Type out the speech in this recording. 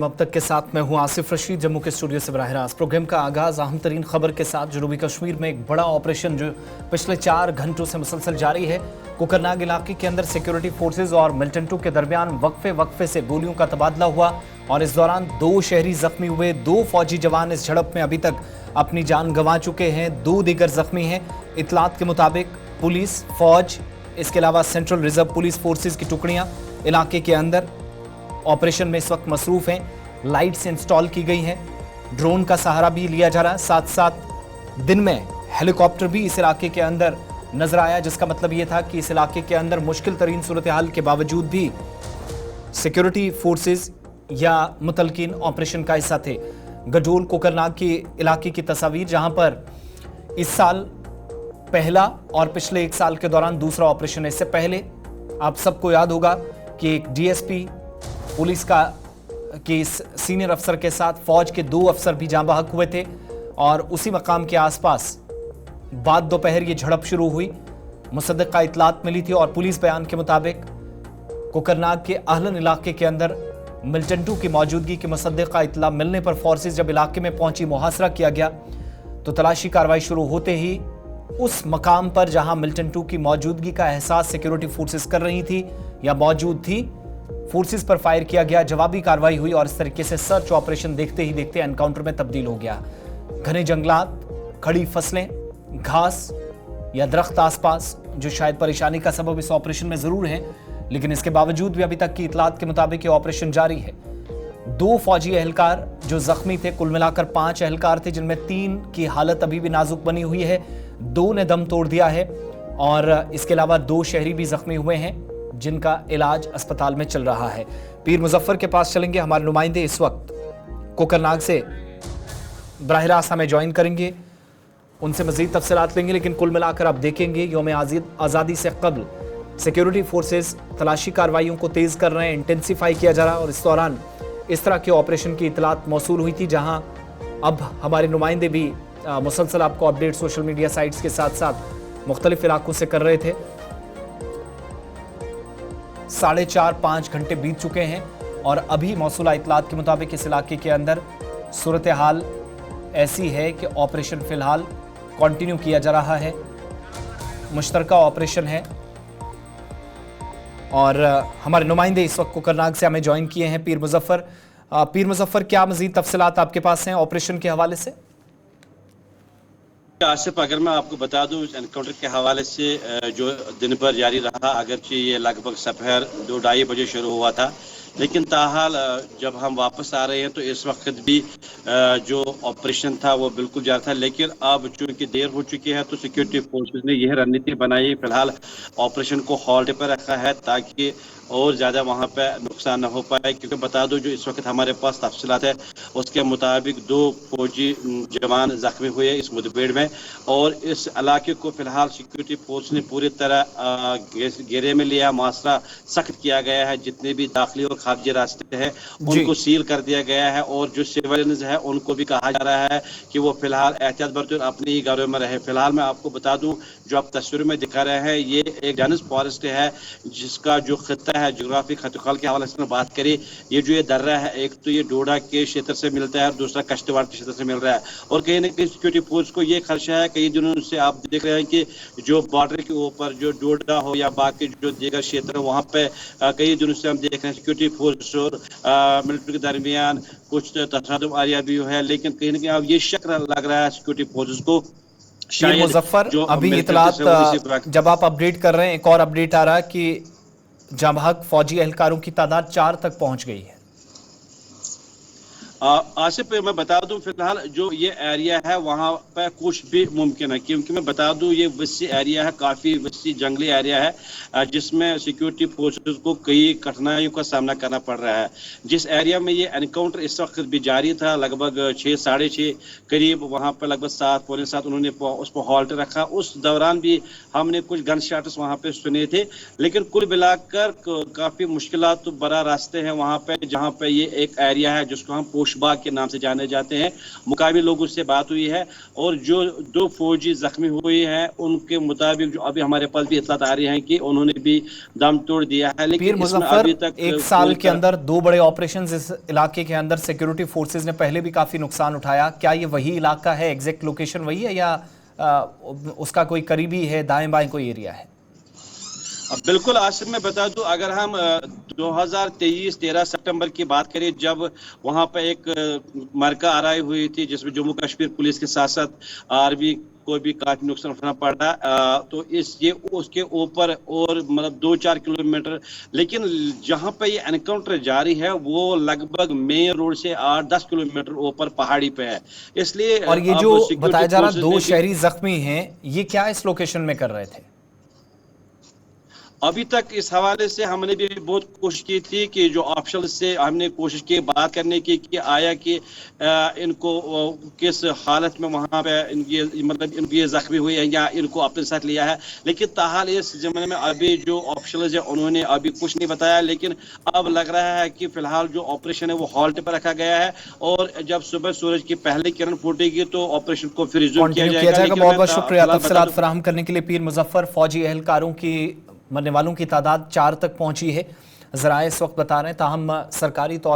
अब तक के साथ मैं हूं आसिफ रशीद, जम्मू के स्टूडियो से बराह रास्त। प्रोग्राम का आगाज अहम तरीन खबर के साथ। जनूबी कश्मीर में एक बड़ा ऑपरेशन जो पिछले 4 घंटों से मुसलसल जारी है। कोकरनाग इलाके के अंदर सिक्योरिटी फोर्सेज और मिलिटेंटों के दरमियान वक्फे से गोलियों का तबादला हुआ और इस दौरान 2 शहरी जख्मी हुए। 2 फौजी जवान इस झड़प में अभी तक अपनी जान गंवा चुके हैं, 2 दीगर जख्मी हैं। इतलात के मुताबिक पुलिस, फौज, इसके अलावा सेंट्रल रिजर्व पुलिस फोर्सेज की टुकड़ियां इलाके के अंदर ऑपरेशन में इस वक्त मसरूफ हैं। लाइट्स इंस्टॉल की गई हैं, ड्रोन का सहारा भी लिया जा रहा है। साथ साथ दिन में हेलीकॉप्टर भी इस इलाके के अंदर नजर आया, जिसका मतलब ये था कि इस इलाके के अंदर मुश्किल तरीन सूरत हाल के बावजूद भी सिक्योरिटी फोर्सेज या मुतलकिन ऑपरेशन का हिस्सा थे। गजोल कोकरनाग के इलाके की तस्वीर, जहां पर इस साल पहला और पिछले 1 साल के दौरान दूसरा ऑपरेशन है। इससे पहले आप सबको याद होगा कि एक डीएसपी पुलिस का कि इस सीनियर अफसर के साथ फौज के 2 अफसर भी जाँ बहक हुए थे और उसी मकाम के आसपास बाद दोपहर ये झड़प शुरू हुई। मुसद्दिक का इतलात मिली थी और पुलिस बयान के मुताबिक कोकरनाग के अहलन इलाके के अंदर मिलिटेंटों की मौजूदगी की मुसद्दिक का इतला मिलने पर फोर्सेज जब इलाके में पहुंची, मुहासरा किया गया तो तलाशी कार्रवाई शुरू होते ही उस मकाम पर जहां मिलिटेंटों की मौजूदगी का एहसास सिक्योरिटी फोर्सेज कर रही थी या मौजूद थी, फोर्सेस पर फायर किया गया। जवाबी कार्रवाई हुई और इस तरीके से सर्च ऑपरेशन देखते ही देखते एनकाउंटर में तब्दील हो गया। घने जंगलात, खड़ी फसलें, घास या दरख्त आसपास जो शायद परेशानी का सबब इस ऑपरेशन में जरूर है, लेकिन इसके बावजूद भी अभी तक की इतलात के मुताबिक ये ऑपरेशन जारी है। 2 फौजी एहलकार जो जख्मी थे, कुल मिलाकर 5 एहलकार थे, जिनमें 3 की हालत अभी भी नाजुक बनी हुई है, 2 ने दम तोड़ दिया है और इसके अलावा 2 शहरी भी जख्मी हुए हैं जिनका इलाज अस्पताल में चल रहा है। पीर मुजफ्फर के पास चलेंगे, हमारे नुमाइंदे इस वक्त कोकरनाग से बराह रास्त हमें ज्वाइन करेंगे, उनसे मजीद तफसीलात लेंगे। लेकिन कुल मिलाकर आप देखेंगे यौम आज़ादी से कबल सिक्योरिटी फोर्सेस तलाशी कार्रवाइयों को तेज़ कर रहे हैं, इंटेंसिफाई किया जा रहा है और इस दौरान इस तरह के ऑपरेशन की इतलात मौसूल हुई थी, जहां अब हमारे नुमाइंदे भी मुसलसल आपको अपडेट सोशल मीडिया साइट्स के साथ साथ मुख्तलिफ इलाकों से कर रहे थे। 4.5-5 घंटे बीत चुके हैं और अभी मौसूला इतलात के मुताबिक इस इलाके के अंदर सूरत हाल ऐसी है कि ऑपरेशन फिलहाल कंटिन्यू किया जा रहा है। मुश्तरका ऑपरेशन है और हमारे नुमाइंदे इस वक्त कोकरनाग से हमें ज्वाइन किए हैं पीर मुजफ्फर, क्या मजीद तफसीलात आपके पास हैं ऑपरेशन के हवाले से? आसिफ, अगर मैं आपको बता दूं इस एनकाउंटर के हवाले से जो दिन भर जारी रहा, अगरचे ये लगभग दोपहर 2-2:30 बजे शुरू हुआ था, लेकिन ताहाल जब हम वापस आ रहे हैं तो इस वक्त भी जो ऑपरेशन था वो बिल्कुल जारी था। लेकिन अब चूंकि देर हो चुकी है तो सिक्योरिटी फोर्सेस ने यह रणनीति बनाई, फिलहाल ऑपरेशन को हॉल्ट पर रखा है ताकि और ज़्यादा वहाँ पे नुकसान न हो पाए। क्योंकि बता दो जो इस वक्त हमारे पास तफसीलात है उसके मुताबिक 2 फौजी जवान जख्मी हुए इस मुठभेड़ में और इस इलाके को फिलहाल सिक्योरिटी फोर्स ने पूरी तरह घेरे में लिया, मुआसरा सख्त किया गया है। जितने भी दाखिली और खारजी रास्ते हैं उनको सील कर दिया गया है और जो सिविलियंस है उनको भी कहा जा रहा है कि वो फिलहाल एहतियात बरतें और अपने ही घरों में रहे। फिलहाल मैं आपको बता दूं जो आप तस्वीर में दिखा रहे हैं ये एक डेनिस फॉरेस्ट है, जिसका जो खत्ता है जोग्राफी खतुकाल के हवाले से बात करें, ये जो ये दर्रा है एक तो ये डोडा के क्षेत्र से मिलता है और दूसरा कश्तवाड़ के क्षेत्र से मिल रहा है और कहीं ना कहीं सिक्योरिटी फोर्स को ये खदशा है। कई दिनों से आप देख रहे हैं कि जो बॉर्डर के ऊपर जो डोडा हो या बाकी जो दीगर क्षेत्र वहाँ पे कई दिनों से हम देख रहे हैं सिक्योरिटी फोर्स और मिलिट्री के दरमियान कुछ तसादुम आरिया भी है, लेकिन कहीं ना कहीं अब ये शक लग रहा है सिक्योरिटी फोर्सेस को। मुजफ्फर, अभी इतलात जब आप अपडेट कर रहे हैं, एक और अपडेट आ रहा है कि जाँ बहक फौजी एहलकारों की तादाद 4 तक पहुंच गई है। आसिफ, मैं बता दूं फिलहाल जो ये एरिया है वहाँ पे कुछ भी मुमकिन है, क्योंकि मैं बता दूं ये वसी एरिया है, काफ़ी वसी जंगली एरिया है जिसमें सिक्योरिटी फोर्सेस को कई कठिनाइयों का सामना करना पड़ रहा है। जिस एरिया में ये एनकाउंटर इस वक्त भी जारी था लगभग 6-6:30 करीब, वहाँ पर लगभग 7-7 उन्होंने उस पर हॉल्ट रखा। उस दौरान भी हमने कुछ गन शॉट्स वहाँ पे सुने थे, लेकिन कुल मिलाकर काफ़ी मुश्किलात तो बड़ा रास्ते हैं वहाँ पे, जहाँ पे ये एक एरिया है जिसको हम पोश گوشباغ کے نام سے جانے جاتے ہیں. مقامی لوگوں سے بات ہوئی ہے اور جو 2 فوجی زخمی ہوئے ہیں ان کے مطابق جو ابھی ہمارے پاس بھی اطلاعات آ رہی ہیں کہ انہوں نے بھی دم توڑ دیا ہے. پیر لیکن اس میں مظفر، ابھی تک ایک سال کے اندر 2 بڑے آپریشنز اس علاقے کے اندر سیکیورٹی فورسز نے پہلے بھی کافی نقصان اٹھایا. کیا یہ وہی علاقہ ہے، ایگزیکٹ لوکیشن وہی ہے یا اس کا کوئی قریبی ہے، دائیں بائیں کوئی ایریا ہے؟ بالکل آصف، میں بتا دوں اگر ہم 2023 13 سپٹمبر کی بات کریں جب وہاں پہ ایک مرکہ آرائی ہوئی تھی جس میں جموں کشمیر پولیس کے ساتھ ساتھ آرمی کو بھی کافی نقصان اٹھانا پڑا، تو اس کے اوپر اور مطلب 2-4 کلومیٹر، لیکن جہاں پہ یہ انکاؤنٹر جاری ہے وہ لگ بھگ مین روڈ سے 8-10 کلومیٹر اوپر پہاڑی پہ ہے. اس لیے اور یہ جو اب سیکیورٹی بتایا جا رہا فورسز 2 نے بھی شہری زخمی ہیں، یہ کیا اس لوکیشن میں کر رہے تھے؟ ابھی تک اس حوالے سے ہم نے بھی بہت کوشش کی تھی کہ جو آفیشل سے ہم نے کوشش کی بات کرنے کی کہ آیا کہ ان کو کس حالت میں وہاں پہ مطلب ان کی زخمی ہوئی ہے یا ان کو اپنے ساتھ لیا ہے، لیکن تاحال اس زمانے میں ابھی جو آفیشلز ہیں انہوں نے ابھی کچھ نہیں بتایا. لیکن اب لگ رہا ہے کہ فی الحال جو آپریشن ہے وہ ہالٹ پہ رکھا گیا ہے اور جب صبح سورج کی پہلی کرن پھوٹے گی تو آپریشن کو پھر ریزیوم کیا جائے گا. لیکن بہت میں بہت فی شکریہ الحال بتا تفصیلات دوں فراہم کرنے کے لیے. پیر مظفر، فوجی اہلکاروں کی مرنے والوں کی تعداد 4 تک پہنچی ہے، ذرائع اس وقت بتا رہے ہیں، تاہم سرکاری طور